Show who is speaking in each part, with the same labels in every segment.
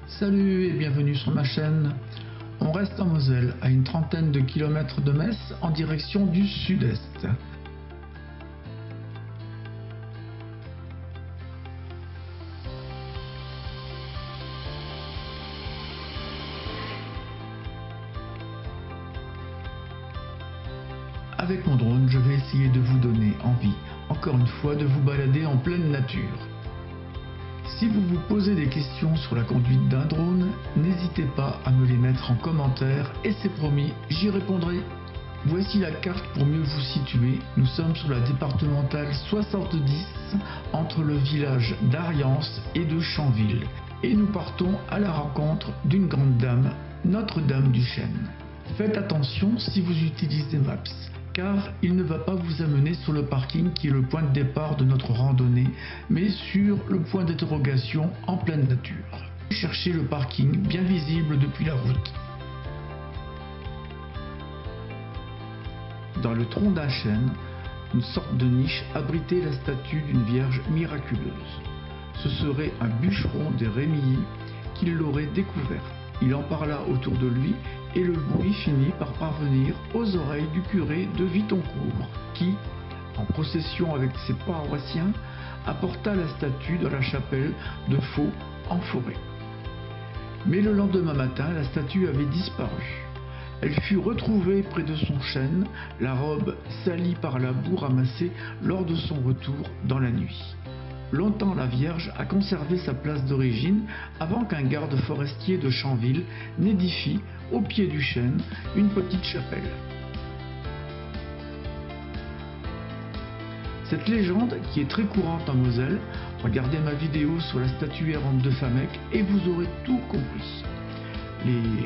Speaker 1: Salut et bienvenue sur ma chaîne. On reste en Moselle, à une trentaine de kilomètres de Metz, en direction du sud-est. Avec mon drone, je vais essayer de vous donner envie, encore une fois, de vous balader en pleine nature. Si vous vous posez des questions sur la conduite d'un drone, n'hésitez pas à me les mettre en commentaire et c'est promis, j'y répondrai. Voici la carte pour mieux vous situer. Nous sommes sur la départementale 70 entre le village d'Ariance et de Chanville. Et nous partons à la rencontre d'une grande dame, Notre-Dame du Chêne. Faites attention si vous utilisez Maps, car il ne va pas vous amener sur le parking qui est le point de départ de notre randonnée, mais sur le point d'interrogation en pleine nature. Cherchez le parking bien visible depuis la route. Dans le tronc d'un chêne, une sorte de niche abritait la statue d'une Vierge miraculeuse. Ce serait un bûcheron des Rémilly qui l'aurait découvert. Il en parla autour de lui et le bruit finit par parvenir aux oreilles du curé de Vitoncourt qui, en procession avec ses paroissiens, apporta la statue dans la chapelle de Faux en forêt. Mais le lendemain matin, la statue avait disparu. Elle fut retrouvée près de son chêne, la robe salie par la boue ramassée lors de son retour dans la nuit. Longtemps, la Vierge a conservé sa place d'origine avant qu'un garde forestier de Chanville n'édifie, au pied du chêne, une petite chapelle. Cette légende, qui est très courante en Moselle, regardez ma vidéo sur la statue errante de Famec et vous aurez tout compris.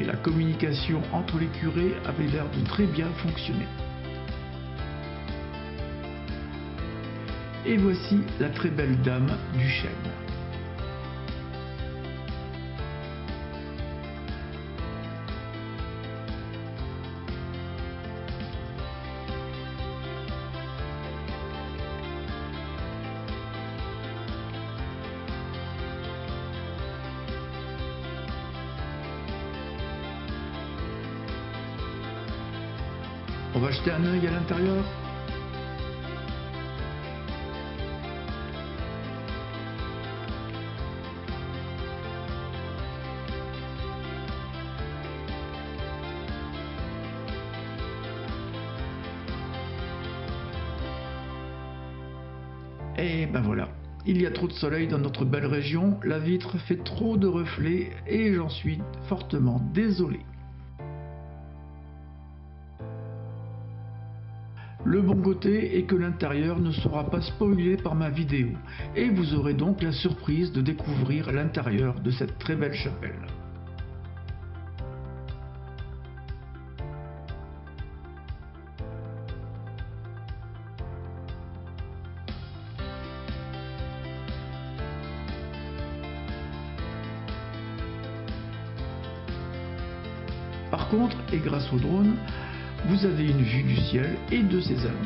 Speaker 1: La communication entre les curés avait l'air de très bien fonctionner. Et voici la très belle dame du chêne. On va jeter un œil à l'intérieur. Et ben voilà, il y a trop de soleil dans notre belle région, la vitre fait trop de reflets et j'en suis fortement désolé. Le bon côté est que l'intérieur ne sera pas spoilé par ma vidéo et vous aurez donc la surprise de découvrir l'intérieur de cette très belle chapelle. Par contre, et grâce au drone, vous avez une vue du ciel et de ses alentours.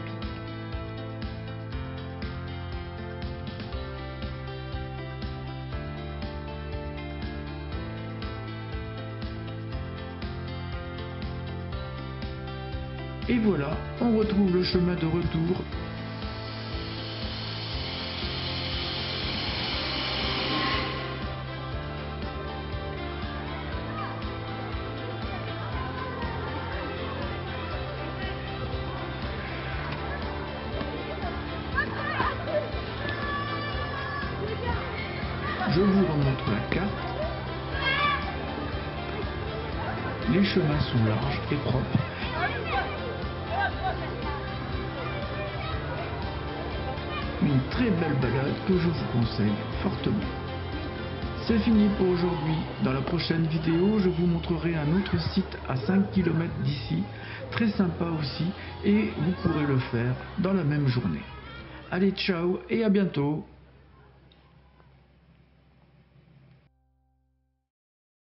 Speaker 1: Et voilà, on retrouve le chemin de retour. Je vous remontre la carte. Les chemins sont larges et propres. Une très belle balade que je vous conseille fortement. C'est fini pour aujourd'hui. Dans la prochaine vidéo, je vous montrerai un autre site à 5 km d'ici, très sympa aussi, et vous pourrez le faire dans la même journée. Allez, ciao et à bientôt!